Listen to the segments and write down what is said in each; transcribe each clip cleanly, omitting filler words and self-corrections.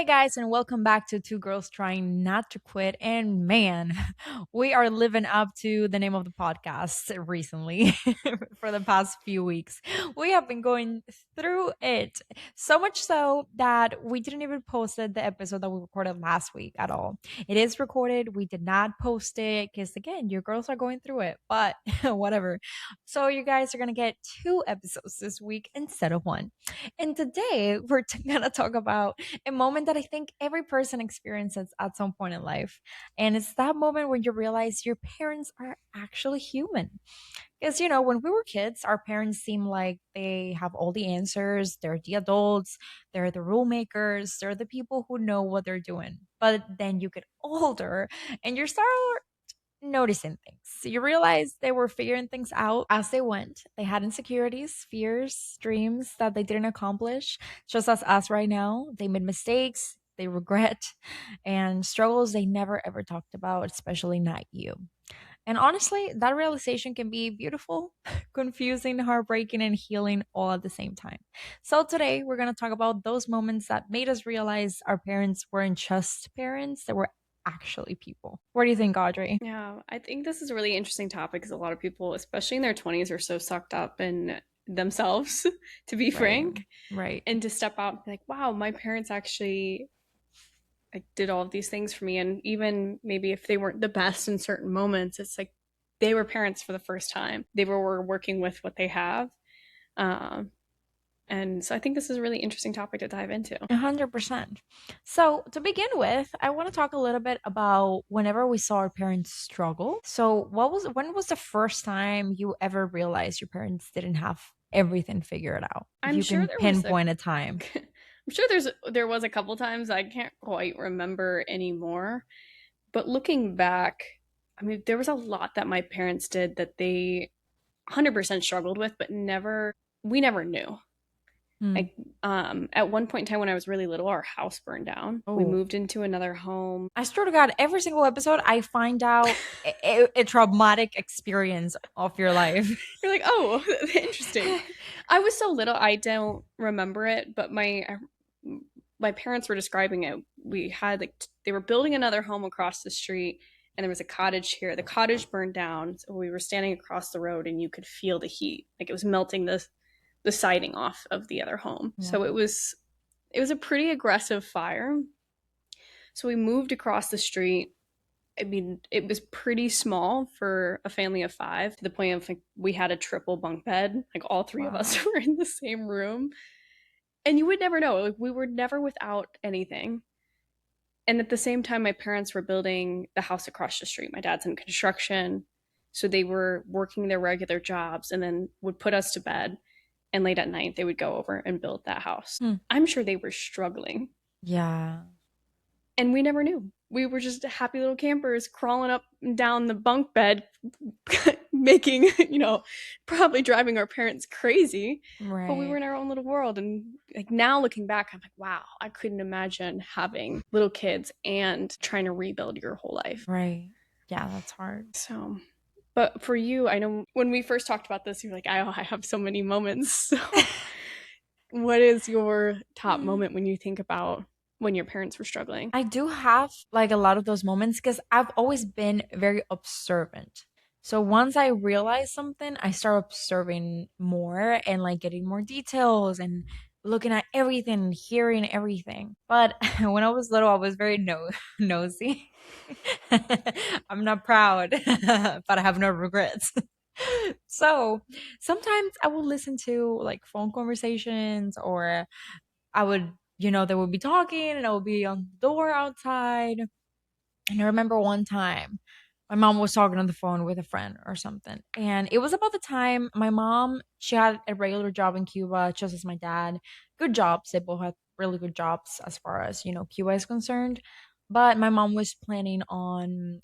Hey guys, and welcome back to Two Girls Trying Not to Quit. And man, we are living up to the name of the podcast recently for the past few weeks. We have been going through it so much so that we didn't even post the episode that we recorded last week at all. It is recorded. We did not post it because, again, your girls are going through it, but whatever. So, you guys are going to get two episodes this week instead of one. And today we're going to talk about a moment that I think every person experiences at some point in life. And it's that moment when you realize your parents are actually human. Because, when we were kids, our parents seem like they have all the answers. They're the adults, they're the rule makers, they're the people who know what they're doing. But then you get older and you start noticing things. You realize they were figuring things out as they went. They had insecurities, fears, dreams that they didn't accomplish, just as us right now. They made mistakes, they regret, and struggles they never ever talked about, especially not you. And honestly, that realization can be beautiful, confusing, heartbreaking, and healing all at the same time. So, today we're going to talk about those moments that made us realize our parents weren't just parents, they were actually people. What do you think, Audrey? Yeah, I think this is a really interesting topic because a lot of people, especially in their 20s, are so sucked up in themselves, to be Right, frank, right. and to step out and be like, wow, my parents actually like did all of these things for me. And even maybe if they weren't the best in certain moments, it's like they were parents for the first time. They were working with what they have. Um, and so I think this is a really interesting topic to dive into. 100%. So, to begin with, I want to talk a little bit about whenever we saw our parents struggle. So, when was the first time you ever realized your parents didn't have everything figured out? If I'm you sure can there was a pinpoint a time. I'm sure there was a couple times I can't quite remember anymore. But looking back, I mean, there was a lot that my parents did that they 100% struggled with, but we never knew. Hmm. Like, at one point in time when I was really little, our house burned down. We Oh, moved into another home. I swear to God, every single episode, I find out a traumatic experience of your life. You're like, oh, interesting. I was so little, I don't remember it, but my parents were describing it. We had like they were building another home across the street, and there was a cottage here. The cottage burned down, so we were standing across the road, and you could feel the heat, like it was melting the siding off of the other home. So Wow. it was a pretty aggressive fire. So we moved across the street. I mean, it was pretty small for a family of five, to the point of like we had a triple bunk bed. Like all three of us Wow. were in the same room. And you would never know. Like we were never without anything. And at the same time, my parents were building the house across the street. My dad's in construction. So they were working their regular jobs and then would put us to bed. And late at night, they would go over and build that house. Hmm. I'm sure they were struggling. Yeah. And we never knew. We were just happy little campers crawling up and down the bunk bed, making, probably driving our parents crazy. But we were Right. in our own little world. And like now looking back, I'm like, wow, I couldn't imagine having little kids and trying to rebuild your whole life. Right. Yeah, that's hard. So, but for you, I know when we first talked about this, you were like, I have so many moments. So, what is your top moment when you think about when your parents were struggling? I do have like a lot of those moments because I've always been very observant. So once I realize something, I start observing more and like getting more details and looking at everything, hearing everything. But when I was little, I was very nosy. I'm not proud, but I have no regrets. So sometimes I will listen to like phone conversations or I would, they would be talking and I would be on the door outside. And I remember one time my mom was talking on the phone with a friend or something. And it was about the time my mom, she had a regular job in Cuba, just as my dad. Good jobs. They both had really good jobs as far as, Cuba is concerned. But my mom was planning on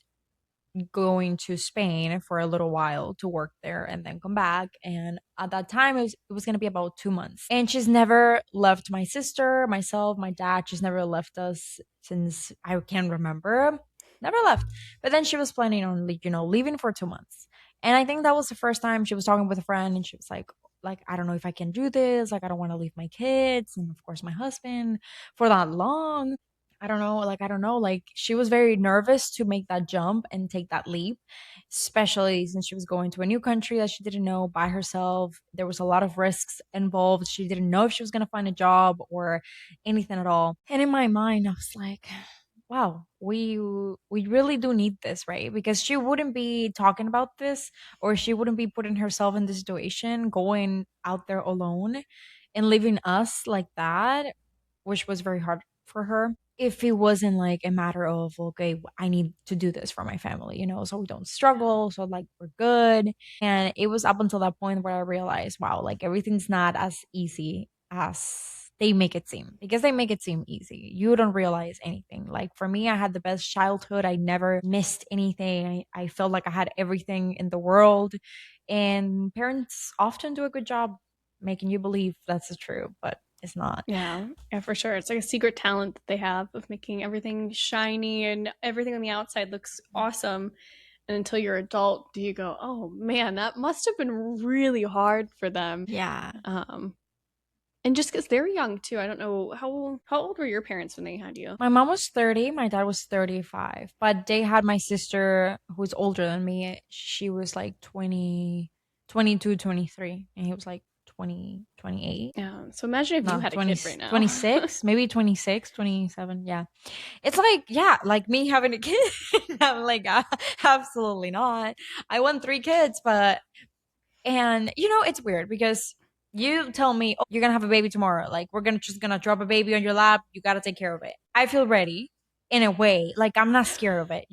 going to Spain for a little while to work there and then come back. And at that time, it was going to be about 2 months. And she's never left my sister, myself, my dad. She's never left us since I can remember. Never left. But then she was planning on, leaving for 2 months. And I think that was the first time she was talking with a friend and she was like, I don't know if I can do this. Like, I don't want to leave my kids and, of course, my husband for that long. I don't know, like she was very nervous to make that jump and take that leap, especially since she was going to a new country that she didn't know by herself. There was a lot of risks involved. She didn't know if she was going to find a job or anything at all. And in my mind, I was like, wow, we really do need this, right? Because she wouldn't be talking about this, or she wouldn't be putting herself in this situation, going out there alone and leaving us like that, which was very hard for her, if it wasn't like a matter of, okay, I need to do this for my family, so we don't struggle, so like we're good. And it was up until that point where I realized, wow, like everything's not as easy as they make it seem, because they make it seem easy. You don't realize anything. Like for me, I had the best childhood. I never missed anything. I felt like I had everything in the world. And parents often do a good job making you believe that's the true, but it's not. Yeah, yeah, for sure. It's like a secret talent that they have of making everything shiny and everything on the outside looks awesome. And until you're adult, do you go, oh man, that must have been really hard for them. Yeah. And just because they're young too, I don't know how old were your parents when they had you? My mom was 30, my dad was 35, but they had my sister who's older than me. She was like 20, 22, 23, and he was like 20, 28. Yeah. So imagine if you No, had a 20, kid right now. 26, maybe 26, 27. Yeah. It's like, yeah, like me having a kid. I'm like, absolutely not. I want 3 kids, and it's weird because you tell me, oh, you're gonna have a baby tomorrow. Like we're gonna drop a baby on your lap. You gotta take care of it. I feel ready in a way. Like I'm not scared of it.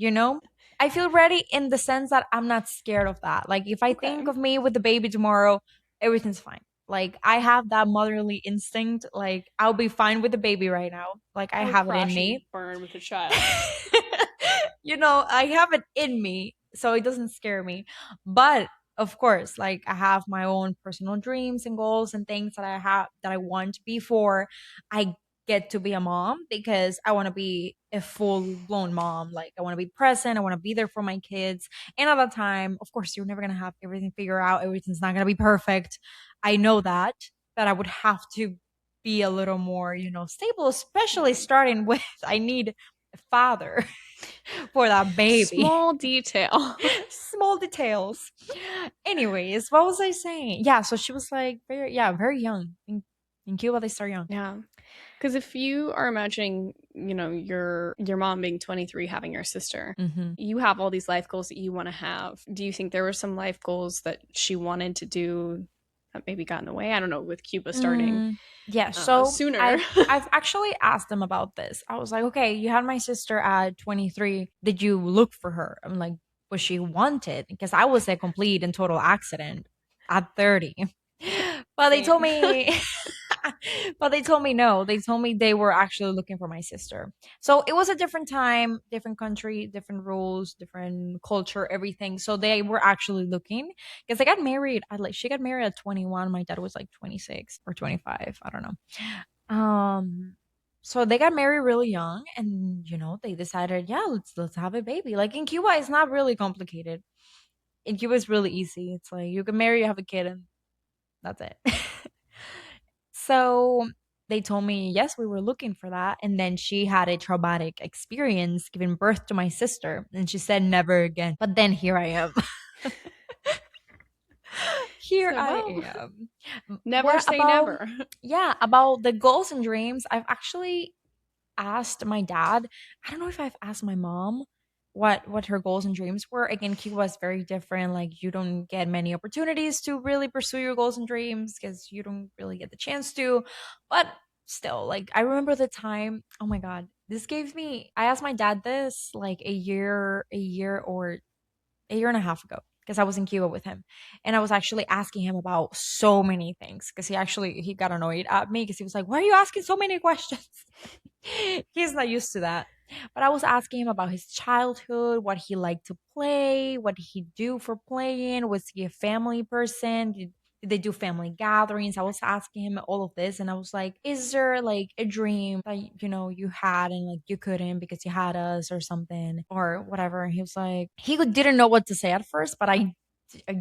I feel ready in the sense that I'm not scared of that. Like if I Okay. think of me with the baby tomorrow, everything's fine. Like I have that motherly instinct. Like I'll be fine with the baby right now. Like I Or have it in crash and me. burn with a child. I have it in me, so it doesn't scare me. But of course, like I have my own personal dreams and goals and things that I want before I get to be a mom, because I want to be a full blown mom. Like I want to be present, I want to be there for my kids. And at that time, of course, you're never going to have everything figured out. Everything's not going to be perfect. I know that I would have to be a little more, stable, especially starting with I need a father for that baby. Small detail. Small details. Anyways, what was I saying? Yeah, so she was like very young. In Cuba they start young. Yeah. Because if you are imagining, your mom being 23, having your sister, Mm-hmm. you have all these life goals that you want to have. Do you think there were some life goals that she wanted to do that maybe got in the way? I don't know, with Cuba starting Yeah, so sooner. I've actually asked them about this. I was like, okay, you had my sister at 23. Did you look for her? I'm like, was she wanted? Because I was a complete and total accident at 30. But they told Same. me but they told me no. They told me they were actually looking for my sister. So it was a different time, different country, different rules, different culture, everything. So they were actually looking, because they got married at she got married at 21. My dad was like 26 or 25. I don't know. So they got married really young, and they decided, yeah, let's have a baby. Like in Cuba, it's not really complicated. In Cuba, it's really easy. It's like you can marry, you have a kid, and that's it. So they told me, yes, we were looking for that. And then she had a traumatic experience giving birth to my sister. And she said, never again. But then here I am. Here So, I well, am. never say never. Yeah, about the goals and dreams. I've actually asked my dad. I don't know if I've asked my mom what her goals and dreams were. Again, Cuba is very different. Like you don't get many opportunities to really pursue your goals and dreams because you don't really get the chance to. But still, like I remember the time, oh my god, this gave me I asked my dad this like a year and a half ago, because I was in Cuba with him, and I was actually asking him about so many things, because he got annoyed at me because he was like, "Why are you asking so many questions?" He's not used to that. But I was asking him about his childhood, what he liked to play, what he do for playing. Was he a family person? Did they do family gatherings? I was asking him all of this, and I was like, "Is there like a dream that you had and like you couldn't because you had us or something or whatever?" And he was like, didn't know what to say at first, but I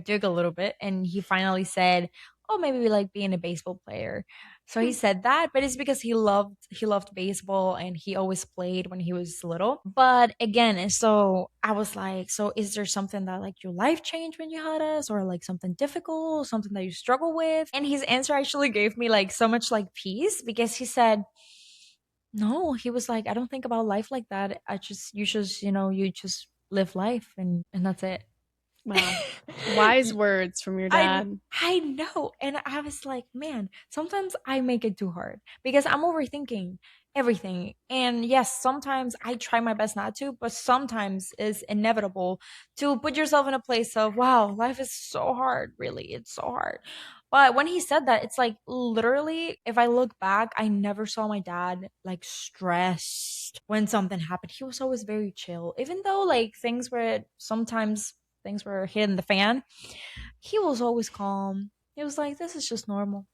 dug a little bit, and he finally said, oh, maybe like being a baseball player. So he said that, but it's because he loved baseball and he always played when he was little. But again, so I was like, so is there something that like your life changed when you had us, or like something difficult, something that you struggle with? And his answer actually gave me like so much like peace, because he said, no, he was like, I don't think about life like that. You just live life, and that's it. Wow. Wise words from your I dad. I know. And I was like, man, sometimes I make it too hard because I'm overthinking everything. And yes, sometimes I try my best not to, but sometimes it's inevitable to put yourself in a place of, wow, life is so hard, really. It's so hard. But when he said that, it's like literally, if I look back, I never saw my dad like stressed when something happened. He was always very chill, even though like things were hitting the fan. He was always calm. He was like, this is just normal.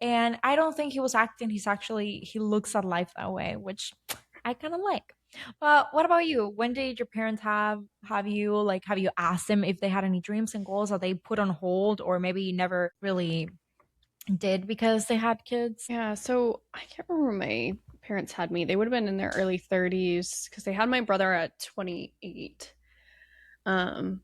And I don't think he was acting. He looks at life that way, which I kind of like. But what about you? When did your parents have you asked them if they had any dreams and goals that they put on hold, or maybe never really did because they had kids? Yeah, so I can't remember when my parents had me. They would have been in their early 30s because they had my brother at 28. Um,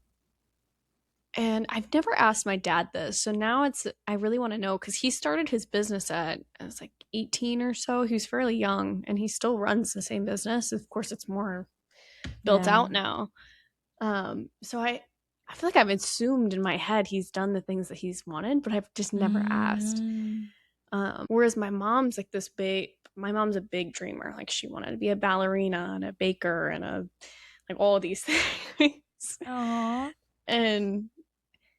and I've never asked my dad this. So now I really want to know because he started his business at, I was like 18 or so. He was fairly young and he still runs the same business. Of course, it's more built Yeah. out now. So I feel like I've assumed in my head he's done the things that he's wanted, but I've just never asked. Mm, Whereas my mom's a big dreamer. Like she wanted to be a ballerina and a baker and a like all these things. aw. And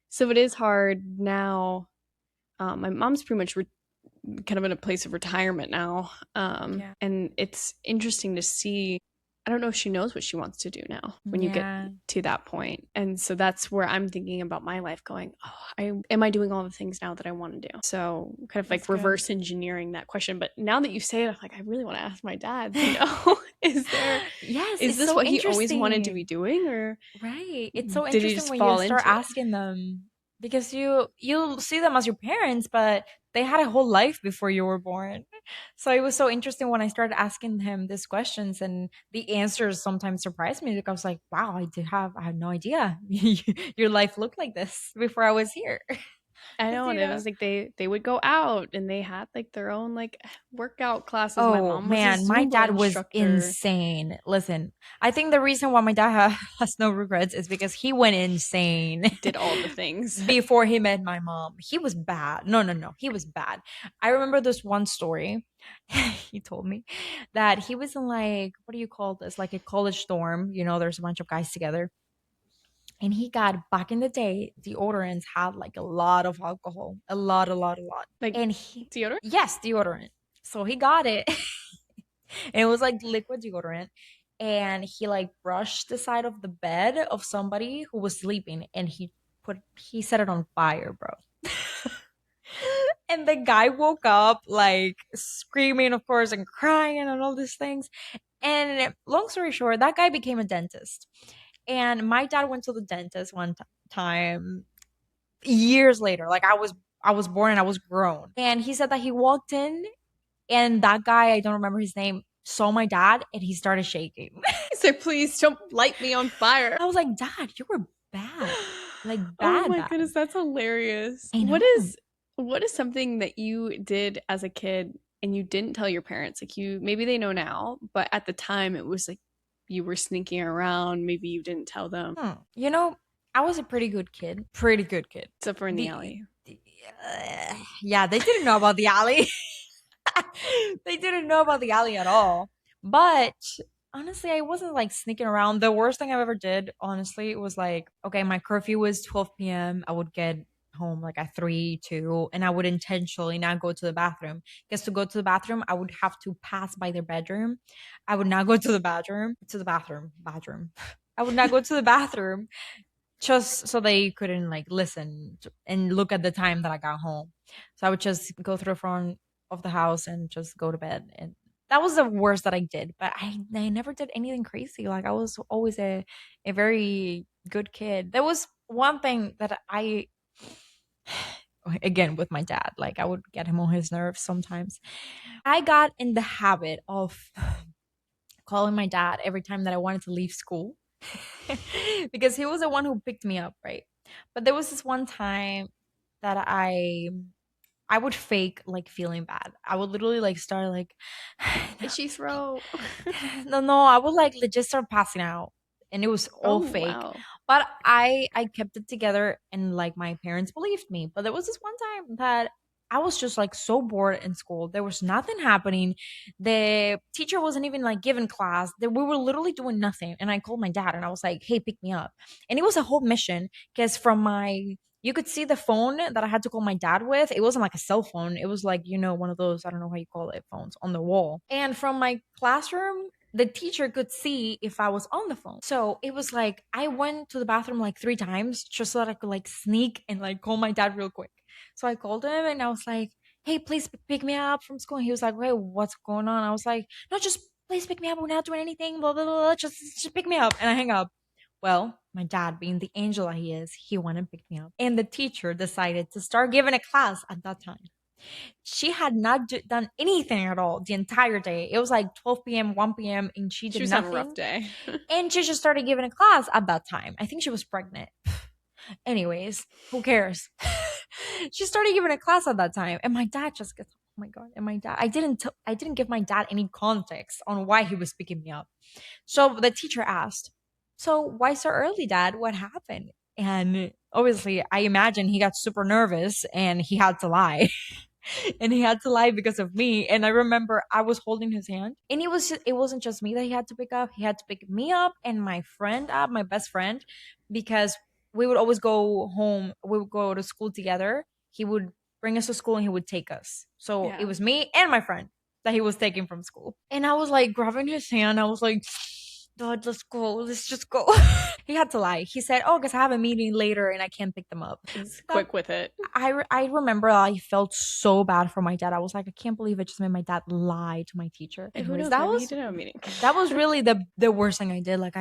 so it is hard now. My mom's pretty much kind of in a place of retirement now. Yeah. And it's interesting to see. I don't know if she knows what she wants to do now when you get Yeah. to that point. And so that's where I'm thinking about my life going, oh, am I doing all the things now that I want to do? So kind of That's like good. reverse engineering that question. But now that you say it, I'm like, I really want to ask my dad, you know, Yes, is it's this so what he always wanted to be interesting. doing or Right. It's so did he interesting just when you fall start into it? asking them, because you see them as your parents, but they had a whole life before you were born. So it was so interesting when I started asking him these questions, and the answers sometimes surprised me, because I was like, wow, I had no idea your life looked like this before I was here. I 'Cause, know, and it was like they would go out and they had like their own like workout classes. My Oh mom was a man, my Zumba dad was instructor, insane. Listen, I think the reason why my dad has no regrets is because he went insane did all the things. before he met my mom. He was bad. No, no, no. He was bad. I remember this one story. He told me that he was in, like, what do you call this? Like a college dorm. There's a bunch of guys together. And he got, back in the day, deodorants had like a lot of alcohol. A lot, a lot, a lot. Like And he, deodorant? yes, deodorant. So he got it. And it was like liquid deodorant. And he like brushed the side of the bed of somebody who was sleeping, and he set it on fire, bro. And the guy woke up like screaming, of course, and crying and all these things. And long story short, that guy became a dentist. And my dad went to the dentist one time years later. Like I was born and I was grown. And he said that he walked in, and that guy, I don't remember his name, saw my dad and he started shaking. He said, please don't light me on fire. I was like, Dad, you were bad. Like Oh bad, my bad. goodness, that's hilarious. I What know. is what is something that you did as a kid and you didn't tell your parents? Like you maybe they know now, but at the time it was like you were sneaking around, maybe you didn't tell them. Hmm. I was a pretty good kid. Pretty good kid. Except for in the The, alley. yeah, they didn't know about the alley. They didn't know about the alley at all. But honestly, I wasn't like sneaking around. The worst thing I've ever did, honestly, was like, okay, my curfew was 12 p.m. I would get home like at 3, 2, and I would intentionally not go to the bathroom. Because to go to the bathroom, I would have to pass by their bedroom. I would not go to the bathroom. I would not go to the bathroom just so they couldn't like listen and look at the time that I got home. So I would just go through the front of the house and just go to bed. And that was the worst that I did. But I never did anything crazy. Like I was always a very good kid. There was one thing that I again with my dad. Like I would get him on his nerves sometimes. I got in the habit of calling my dad every time that I wanted to leave school because he was the one who picked me up, right? But there was this one time that I would fake like feeling bad. I would literally like start like Itchy throat. no, I would like legit start passing out. And it was all Oh, fake. wow. But I kept it together and like my parents believed me. But there was this one time that I was just like so bored in school. There was nothing happening. The teacher wasn't even like giving class. That we were literally doing nothing. And I called my dad and I was like, "Hey, pick me up." And it was a whole mission because from my you could see the phone that I had to call my dad with. It wasn't like a cell phone. It was like, one of those, I don't know how you call it, phones on the wall. And from my classroom, the teacher could see if I was on the phone. So it was like I went to the bathroom like 3 times just so that I could like sneak and like call my dad real quick. So I called him and I was like, "Hey, please pick me up from school." And he was like, "Wait, what's going on?" I was like, "No, just please pick me up. We're not doing anything. Blah blah blah. Just pick me up." And I hang up. Well, my dad, being the angel that he is, he went and picked me up. And the teacher decided to start giving a class at that time. She had not done anything at all the entire day. It was like 12 p.m., 1 p.m., and she She did was having a rough nothing. day. And she just started giving a class at that time. I think she was pregnant. Anyways, who cares? She started giving a class at that time, and my dad just gets, "Oh my god!" And my dad, I didn't give my dad any context on why he was picking me up. So the teacher asked, "So why so early, Dad? What happened?" And obviously, I imagine he got super nervous and he had to lie. And he had to lie because of me. And I remember I was holding his hand, and it wasn't just me that he had to pick up. He had to pick me up and my friend up, my best friend, because we would always go home. We would go to school together. He would bring us to school and he would take us. So it Yeah. was me and my friend that he was taking from school. And I was like grabbing his hand. I was like, "Dad, let's go. Let's just go." He had to lie. He said, "Oh, because I have a meeting later and I can't pick them up." He's That quick with it. I remember I felt so bad for my dad. I was like, I can't believe I just made my dad lie to my teacher. Who Anyways, knows? Maybe he did have a meeting. that was really the worst thing I did. Like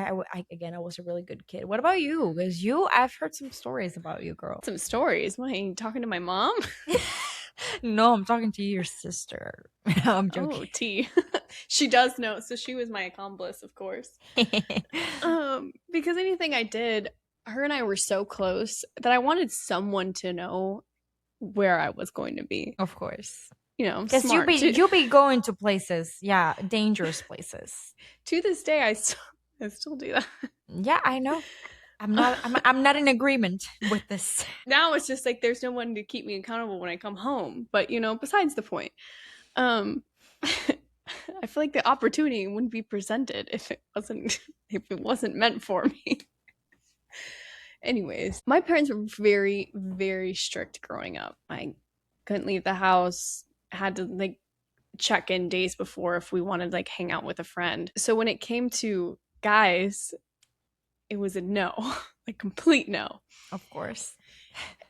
again, I was a really good kid. What about you? Because I've heard some stories about you, girl. Some stories. Why, are you talking to my mom? No, I'm talking to your sister. I'm joking. Oh, T. She does know, so she was my accomplice, of course. Because anything I did, her and I were so close that I wanted someone to know where I was going to be. Of course. Because Because you'll be going to places, yeah, dangerous places. To this day, I still do that. Yeah, I know. I'm not in agreement with this. Now it's just like there's no one to keep me accountable when I come home. But besides the point, I feel like the opportunity wouldn't be presented if it wasn't meant for me. Anyways, my parents were very, very strict growing up. I couldn't leave the house. Had to like check in days before if we wanted to like hang out with a friend. So when it came to guys, it was a no, like complete no. Of course.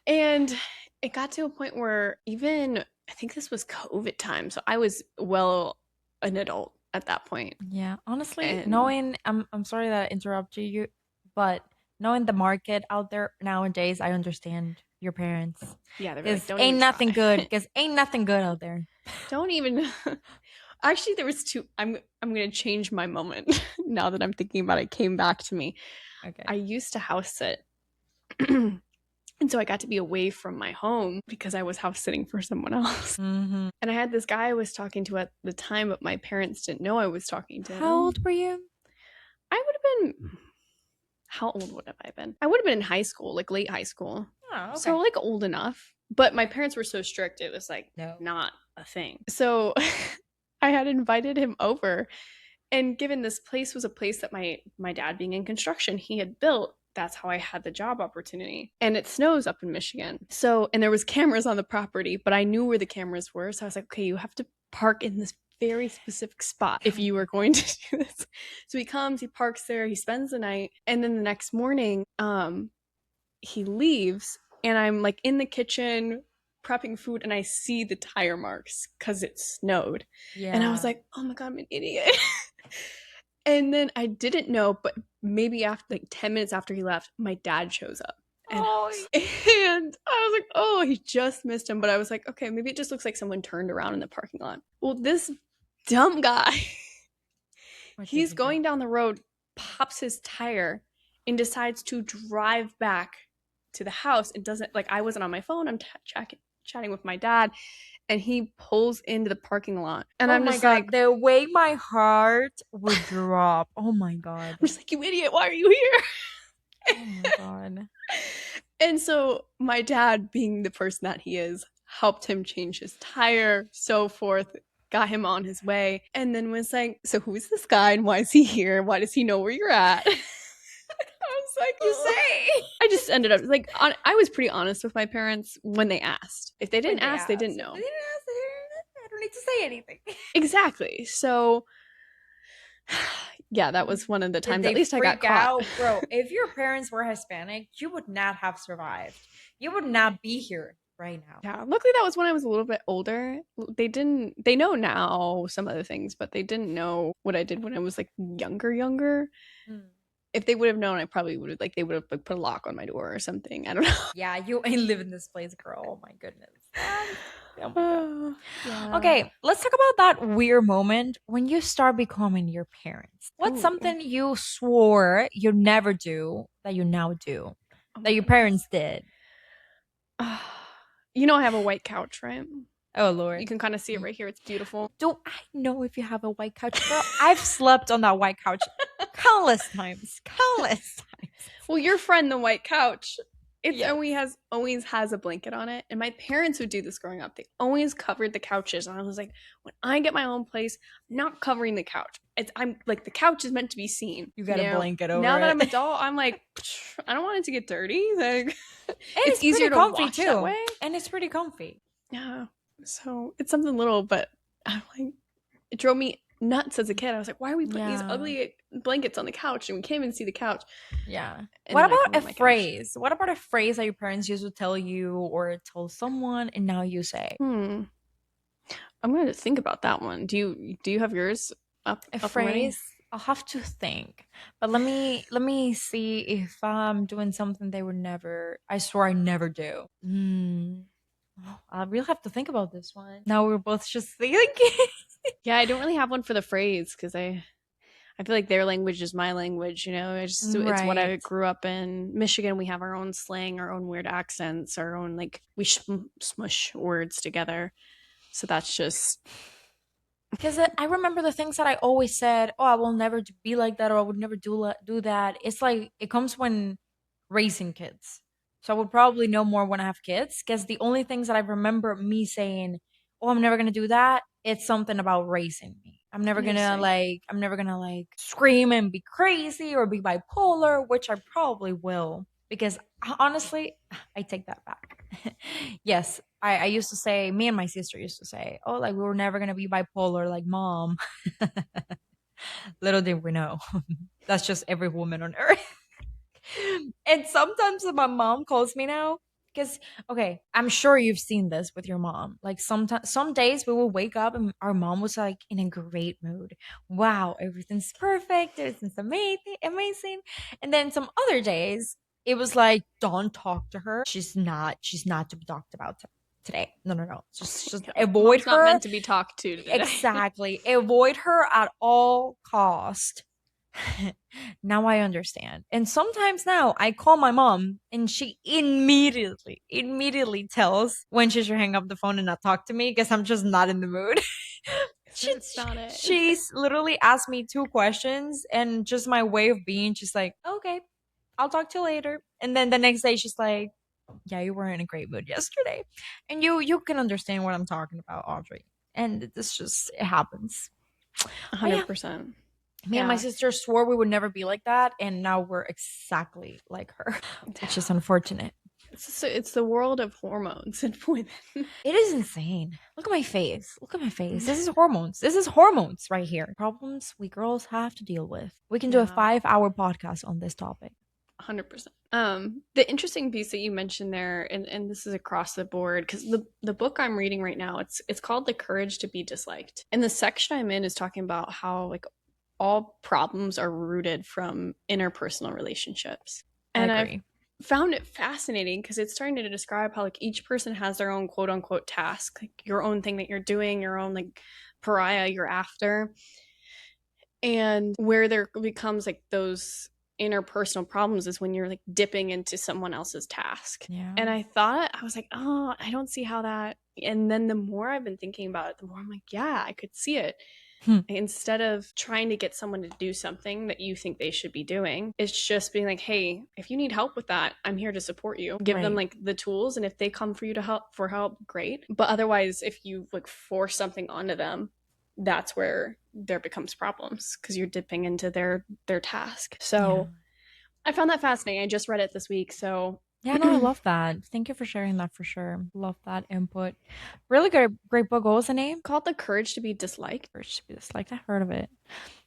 And it got to a point where even I think this was COVID time, so I was well an adult at that point. Yeah, honestly, And knowing I'm sorry that I interrupted you, but knowing the market out there nowadays, I understand your parents. yeah, they're like, Because don't ain't even nothing try. good. Because ain't nothing good out there. Don't even. Actually, there was two. I'm gonna change my moment now that I'm thinking about it. It came back to me. Okay. I used to house sit. And so I got to be away from my home because I was house sitting for someone else. Mm-hmm. And I had this guy I was talking to at the time, but my parents didn't know I was talking to him. How old were you? I would have been. How old would have I been? I would have been in high school, like late high school. Oh, okay. So like old enough. But my parents were so strict, it was like No. not a thing. So I had invited him over. And given this place was a place that my dad being in construction, he had built, that's how I had the job opportunity. And it snows up in Michigan. So, and there was cameras on the property, but I knew where the cameras were. So I was like, okay, you have to park in this very specific spot if you were going to do this. So he comes, he parks there, he spends the night. And then the next morning, he leaves and I'm like in the kitchen prepping food and I see the tire marks because it snowed. Yeah. And I was like, oh my God, I'm an idiot. And then I didn't know, but maybe after like 10 minutes after he left, my dad shows up And Oh, and I was like, oh, he just missed him. But I was like, okay, maybe it just looks like someone turned around in the parking lot. Well, this dumb guy, what did he's he do? going down the road, pops his tire, and decides to drive back to the house. It doesn't, like, I wasn't on my phone. I'm chatting with my dad, and he pulls into the parking lot. And Oh I'm my just god, like, the way my heart would drop. Oh my god. I'm just like, you idiot, why are you here? Oh my god. And so my dad, being the person that he is, helped him change his tire, so forth, got him on his way, and then was like, so who's this guy and why is he here? Why does he know where you're at? I was like, You "Ugh." say? I just ended up like, I was pretty honest with my parents when they asked. If they When didn't they ask, they asked. didn't If know. they didn't ask, I don't need to say anything. Exactly. So yeah, that was one of the Did times they at least I got freak caught. out? Bro, if your parents were Hispanic, you would not have survived. You would not be here right now. Yeah, luckily that was when I was a little bit older. They know now some other things, but they didn't know what I did when I was like younger. Mm. If they would have known, I probably would have, like, they would have like put a lock on my door or something. I don't know. Yeah, you ain't live in this place, girl. Oh my goodness. Oh my god. Yeah. Okay, let's talk about that weird moment when you start becoming your parents. What's Ooh. something you swore you'd never do that you now do? Oh That my your goodness. parents did? You know I have a white couch, right? Oh You Lord. can kind of see it right here. It's beautiful. Do I know if you have a white couch, girl? I've slept on that white couch countless times. Countless times. Well, your friend, the white couch, it Yes. always has a blanket on it. And my parents would do this growing up. They always covered the couches. And I was like, when I get my own place, I'm not covering the couch. I'm like, the couch is meant to be seen. You got a blanket over now that it. I'm an adult, I'm like, I don't want it to get dirty. Like, And it's easier pretty to comfy wash too. that way. And it's pretty comfy. Yeah. So it's something little, but I'm like, it drove me nuts as a kid. I was like, why are we putting these Yeah. ugly blankets on the couch? And we can't even see the couch. Yeah. And What then I about covered a my couch. phrase? What about a phrase that your parents used to tell you or tell someone and now you say? I'm going to think about that one. Do you have yours up? A up and ready? phrase? I'll have to think. But let me see if I'm doing something they would never I swear I never do. I really have to think about this one. Now we're both just thinking. Yeah, I don't really have one for the phrase because I feel like their language is my language. It's what I Right. grew up in. Michigan, we have our own slang, our own weird accents, our own, like, we smush words together. So that's just Because I remember the things that I always said, oh, I will never be like that or I would never do that. It's like it comes when raising kids. So I would probably know more when I have kids because the only things that I remember me saying, oh, I'm never going to do that, it's something about raising me. I'm never going to like scream and be crazy or be bipolar, which I probably will because honestly, I take that back. Yes, I used to say, me and my sister used to say, oh, like we were never gonna be bipolar like mom. Little did we know. That's just every woman on earth. And sometimes my mom calls me now. Because okay, I'm sure you've seen this with your mom. Like sometimes some days we will wake up and our mom was like in a great mood. Wow, everything's perfect, everything's amazing. And then some other days it was like, don't talk to her. She's not to be talked about today. No. Just avoid Mom's her. not meant to be talked to today. Exactly. Avoid her at all cost. Now I understand. And sometimes now I call my mom and she immediately tells when she should hang up the phone and not talk to me because I'm just not in the mood. That's not it. She's literally asked me two questions and just my way of being, she's like, okay, I'll talk to you later. And then the next day she's like, yeah, you were in a great mood yesterday. And you can understand what I'm talking about, Audrey. And this just it happens. But yeah, 100%. me and my sister swore we would never be like that, and now we're exactly like her, which is unfortunate. It's the world of hormones and women. It is insane. Look at my face. Look at my face. This is hormones. This is hormones right here. Problems we girls have to deal with. We can do a Yeah. 5-hour podcast on this topic. 100%. The interesting piece that you mentioned there, and this is across the board, because the book I'm reading right now, it's called The Courage to Be Disliked. And the section I'm in is talking about how, like, all problems are rooted from interpersonal relationships. And I agree. found it fascinating because it's starting to describe how like each person has their own quote unquote task, like your own thing that you're doing, your own like pariah you're after. And where there becomes like those interpersonal problems is when you're like dipping into someone else's task. Yeah. And I was like, oh, I don't see how that. And then the more I've been thinking about it, the more I'm like, yeah, I could see it. Hmm. Instead of trying to get someone to do something that you think they should be doing, it's just being like, hey, if you need help with that, I'm here to support you. Give them Right. like the tools, and if they come for you to help for help, great. But otherwise, if you like force something onto them, that's where there becomes problems because you're dipping into their task. Yeah. So I found that fascinating. I just read it this week, so Yeah, no, I love that. Thank you for sharing that for sure. Love that input. Really great book. What was the name? called The Courage to Be Disliked. Or should be disliked. I heard of it.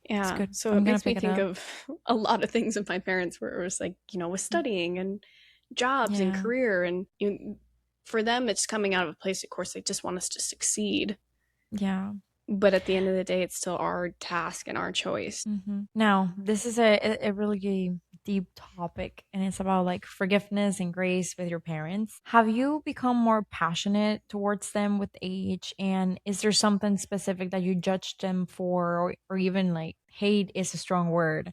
It's Yeah, good. so it I'm gonna makes me pick it think up. of a lot of things of my parents where it was like, with studying and jobs and Yeah. career, and for them it's coming out of a place, of course, they just want us to succeed, Yeah. but at the end of the day it's still our task and our choice. Now, this is a really deep topic, and it's about like forgiveness and grace with your parents. Have you become more passionate towards them with age? And is there something specific that you judge them for, or even like hate is a strong word,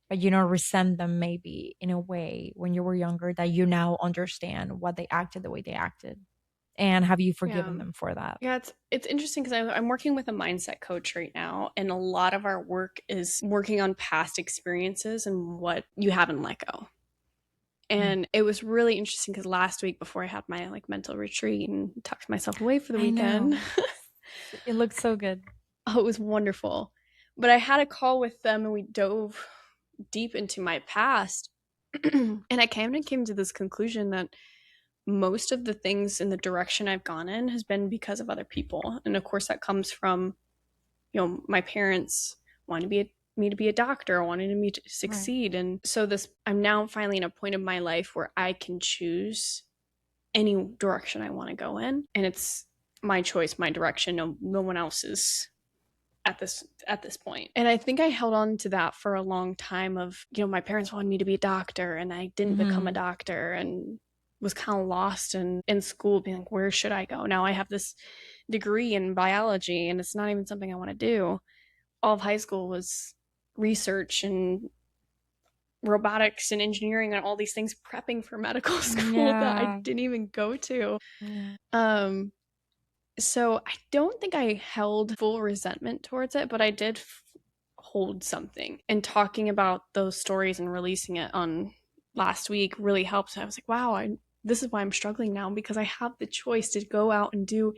but resent them maybe in a way when you were younger that you now understand what they acted the way they acted? And have you Yeah. forgiven them for that? Yeah, it's interesting because I'm working with a mindset coach right now, and a lot of our work is working on past experiences and what you haven't let go. Mm. And it was really interesting because last week, before I had my like mental retreat and tucked myself away for the I weekend, know. It looks so good. oh, it was wonderful. But I had a call with them and we dove deep into my past. And I kind of came to this conclusion that most of the things in the direction I've gone in has been because of other people. And of course, that comes from, my parents wanting me to be a doctor, wanting me to Right. succeed. And so I'm now finally in a point of my life where I can choose any direction I want to go in. And it's my choice, my direction. No one else's at this point. And I think I held on to that for a long time of, my parents wanted me to be a doctor and I didn't become a Hmm. doctor, and was kind of lost in school being like, where should I go? Now I have this degree in biology and it's not even something I want to do. All of high school was research and robotics and engineering and all these things, prepping for medical school that I Yeah. didn't even go to. Yeah. Um so I don't think I held full resentment towards it, but I did hold something. And talking about those stories and releasing it on last week really helped. I was like, wow, this is why I'm struggling now, because I have the choice to go out and do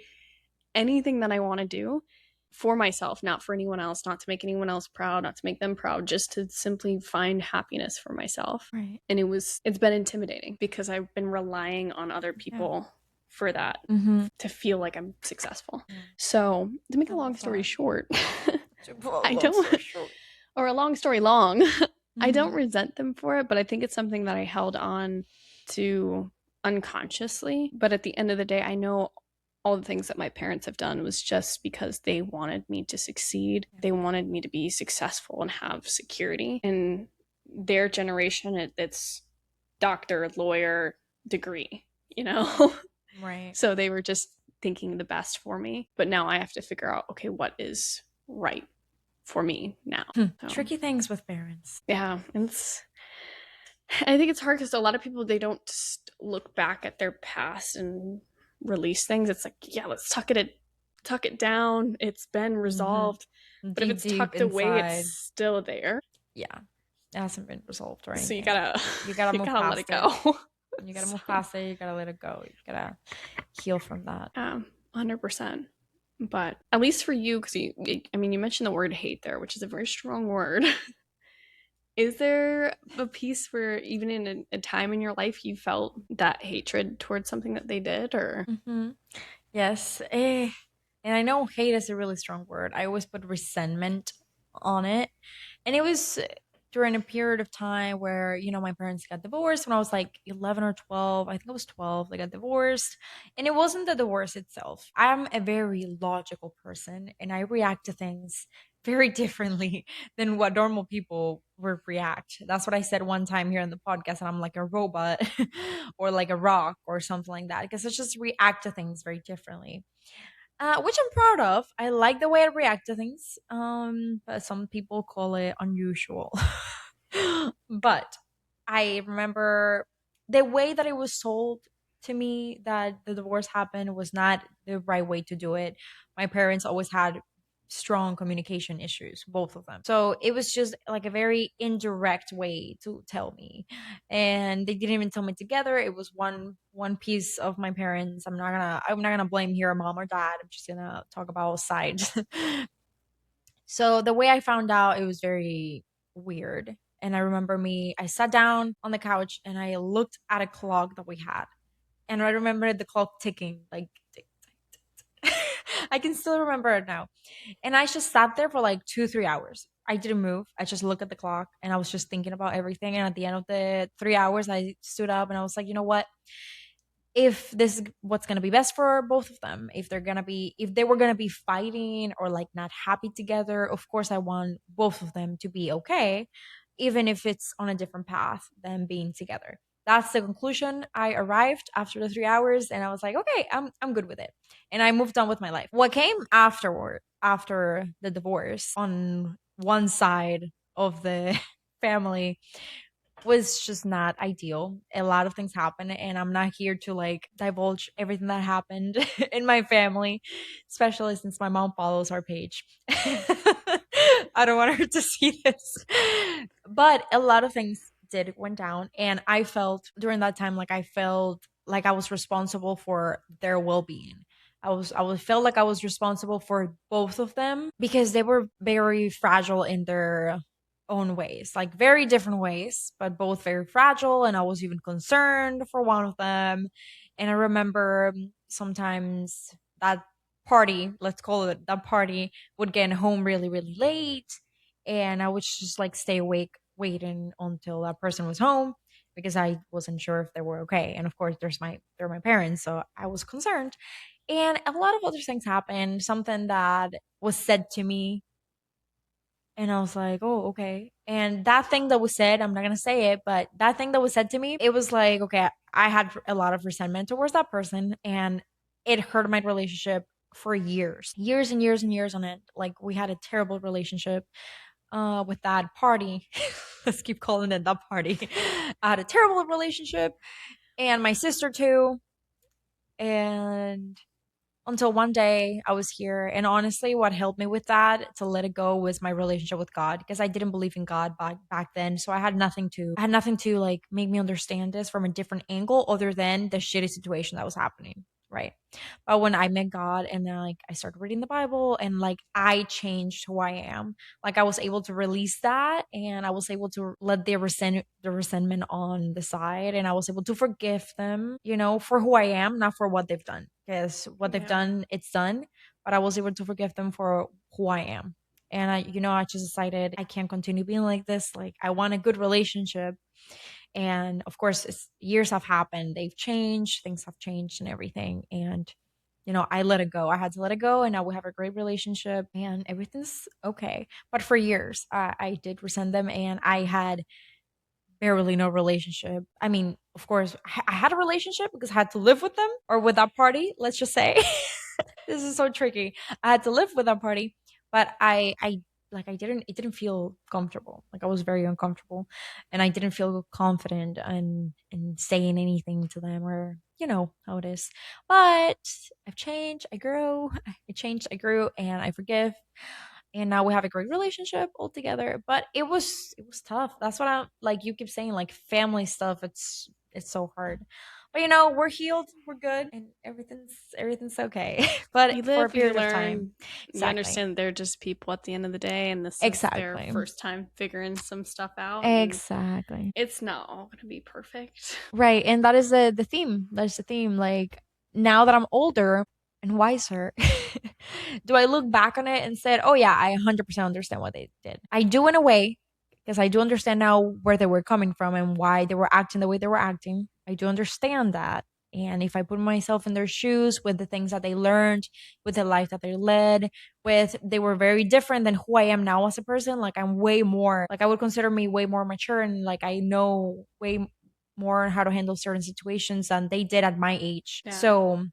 anything that I want to do for myself, not for anyone else, not to make anyone else proud, not to make them proud, just to simply find happiness for myself. Right. And it's been intimidating because I've been relying on other Yeah. people for that, Mm-hmm. to feel like I'm successful. Yeah. So, to make I a long love story that. short, I Long don't, story short. or a long story long, I don't Mm-hmm. resent them for it, but I think it's something that I held on to unconsciously. But at the end of the day, I know all the things that my parents have done was just because they wanted me to succeed. They wanted me to be successful and have security. In their generation, it's doctor, lawyer, degree, you know? Right. So they were just thinking the best for me. But now I have to figure out, okay, what is right for me now? So, Tricky things with parents. yeah, I think it's hard because a lot of people, they don't just look back at their past and release things. It's like, yeah, let's tuck it down. It's been Mm-hmm. resolved. But if Deep, it's deep tucked away, it's inside. still there. Yeah. It hasn't been resolved or So you anything. gotta You gotta you move gotta let it past it. go. You gotta move So past it. You gotta let it go. You gotta heal from that. 100%. But at least for you, because you mentioned the word hate there, which is a very strong word. Is there a piece where even in a time in your life you felt that hatred towards something that they did, or? Mm-hmm. Yes. And I know hate is a really strong word. I always put resentment on it. And it was during a period of time where, my parents got divorced when I was like 11 or 12. I think I was 12. They got divorced. And it wasn't the divorce itself. I'm a very logical person and I react to things very differently than what normal people would react. That's what I said one time here in the podcast, and I'm like a robot or like a rock or something like that because I just react to things very differently. Which I'm proud of. I like the way I react to things. But some people call it unusual. But I remember the way that it was told to me that the divorce happened was not the right way to do it. My parents always had strong communication issues, both of them. So it was just like a very indirect way to tell me. And they didn't even tell me together. It was one piece of my parents. I'm not gonna blame here mom or dad. I'm just gonna talk about sides. So the way I found out, it was very weird. And I remember I sat down on the couch and I looked at a clock that we had. And I remember the clock ticking, like tick, tick, tick. I can still remember it now. And I just sat there for like 2, 3 hours. I didn't move. I just looked at the clock and I was just thinking about everything. And at the end of the 3 hours, I stood up and I was like, you know what? If this is what's going to be best for both of them, if they were going to be fighting or like not happy together, of course I want both of them to be okay, even if it's on a different path than being together. That's the conclusion I arrived after the 3 hours, and I was like, okay, I'm good with it, and I moved on with my life. What came afterward, after the divorce, on one side of the family, was just not ideal. A lot of things happened, and I'm not here to like divulge everything that happened in my family, especially since my mom follows our page. I don't want her to see this. But a lot of things did went down, and I felt during that time like I felt like I was responsible for their well-being. I felt like I was responsible for both of them because they were very fragile in their own ways, like very different ways, but both very fragile. And I was even concerned for one of them. And I remember sometimes that party, let's call it that party, would get home really, really late. And I would just like stay awake waiting until that person was home because I wasn't sure if they were okay. And of course, they're my parents, so I was concerned. And a lot of other things happened. Something that was said to me and I was like, oh, okay. And that thing that was said, I'm not going to say it, but that thing that was said to me, it was like, okay, I had a lot of resentment towards that person and it hurt my relationship for years, years and years and years on end. Like we had a terrible relationship with that party. Let's keep calling it that party. I had a terrible relationship and my sister too. And until one day I was here. And honestly, what helped me with that to let it go was my relationship with God because I didn't believe in God back then. So I had nothing to like make me understand this from a different angle other than the shitty situation that was happening. Right. But when I met God and then like I started reading the Bible and like I changed who I am, like I was able to release that and I was able to let the resentment on the side and I was able to forgive them, for who I am, not for what they've done. Because what they've Yeah. done, it's done. But I was able to forgive them for who I am. And I just decided I can't continue being like this. Like I want a good relationship and of course, years have happened, they've changed, things have changed and everything. And, I let it go. I had to let it go. And now we have a great relationship and everything's okay. But for years, I did resent them and I had barely no relationship. I mean, of course, I had a relationship because I had to live with them or with that party, let's just say. This is so tricky. I had to live with that party, but it didn't feel comfortable. Like I was very uncomfortable and I didn't feel confident in saying anything to them or you know how it is. But I've changed, I grew, I changed, I grew, and I forgive. And now we have a great relationship all together. But it was tough. That's what I'm like you keep saying, like family stuff, it's so hard. But we're healed, we're good, and everything's okay. You But for a live, you period of time. learn, you Exactly. understand they're just people at the end of the day, and this is their Exactly. first time figuring some stuff out, and Exactly. it's not all going to be perfect. Right. And that is the theme. That's the theme. Like now that I'm older and wiser, do I look back on it and said, "Oh yeah, I 100% understand what they did." I do in a way because I do understand now where they were coming from and why they were acting the way they were acting. I do understand that. And if I put myself in their shoes with the things that they learned, with the life that they led, with they were very different than who I am now as a person. Like I'm way more, like I would consider me way more mature, and like I know way more on how to handle certain situations than they did at my age. Yeah. So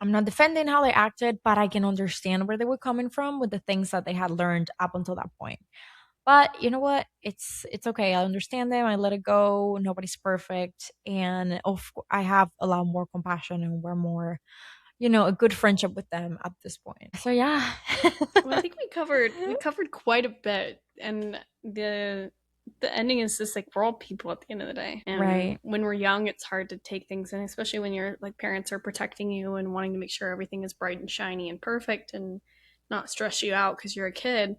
I'm not defending how they acted, but I can understand where they were coming from with the things that they had learned up until that point. But you know what? It's okay. I understand them. I let it go. Nobody's perfect, and I have a lot more compassion, and we're more, a good friendship with them at this point. So yeah. Well, I think we covered quite a bit, and the ending is just like we're all people at the end of the day, and Right. when we're young, it's hard to take things in, especially when your like parents are protecting you and wanting to make sure everything is bright and shiny and perfect, and not stress you out because you're a kid.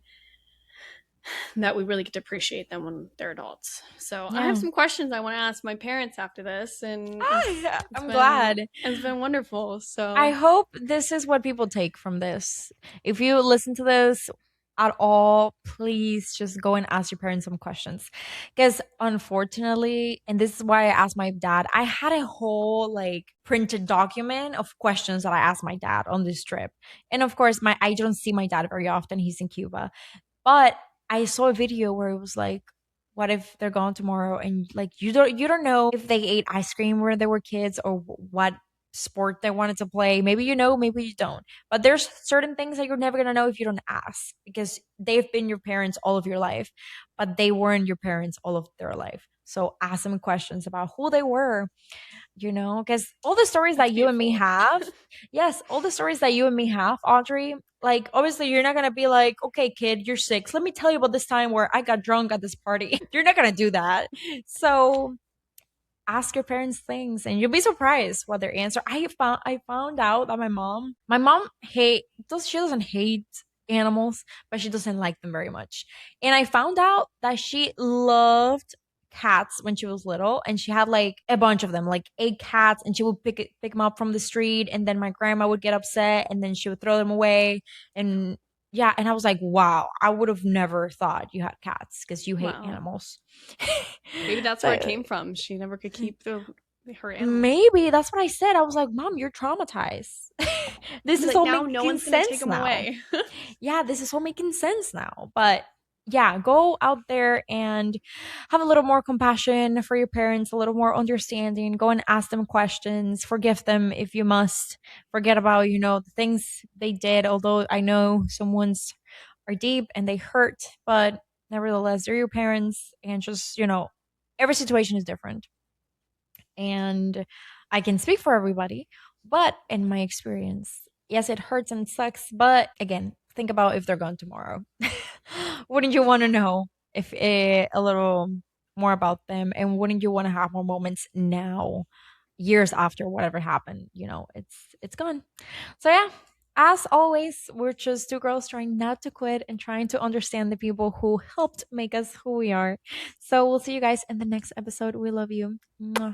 That we really get to appreciate them when they're adults. So I have Yeah. some questions I want to ask my parents after this, and Yeah, it's I'm been glad. it's been wonderful. I So hope this is what people take from this. If you listen to this at all, please just go and ask your parents some questions. Because unfortunately, and this is why I asked my dad, I had a whole like printed document of questions that I asked my dad on this trip. And of course, my I don't see my dad very often. He's in Cuba. But I saw a video where it was like, what if they're gone tomorrow and like you don't know if they ate ice cream when they were kids or what sport they wanted to play. Maybe you know, maybe you don't. But there's certain things that you're never going to know if you don't ask because they've been your parents all of your life, but they weren't your parents all of their life. So ask them questions about who they were, because all the stories that's that you and me beautiful. have, yes, all the stories that you and me have, Audrey, like obviously you're not gonna be like, okay, kid, you're 6. Let me tell you about this time where I got drunk at this party. You're not gonna do that. So ask your parents things and you'll be surprised what their answer. I found out that my mom she doesn't hate animals, but she doesn't like them very much. And I found out that she loved cats when she was little, and she had like a bunch of them, like 8 cats, and she would pick them up from the street, and then my grandma would get upset and then she would throw them away. And yeah, and I was like, wow, I would have never thought you had cats because you hate Wow. animals. Maybe that's where it So came from. She never could keep her animals. maybe that's what I said. I was like, Mom, you're traumatized. This He's is like, all now no making one's gonna take sense them now. away. Yeah, this is all making sense now. But yeah, go out there and have a little more compassion for your parents, a little more understanding. Go and ask them questions. Forgive them if you must. Forget about, the things they did, although I know some ones are deep and they hurt, but nevertheless, they're your parents, and just, every situation is different. And I can speak for everybody, but in my experience, yes, it hurts and sucks. But again, think about if they're gone tomorrow. Wouldn't you want to know if a little more about them, and wouldn't you want to have more moments now, years after whatever happened? It's gone. So yeah. As always, we're just two girls trying not to quit and trying to understand the people who helped make us who we are. So we'll see you guys in the next episode. We love you. Mwah.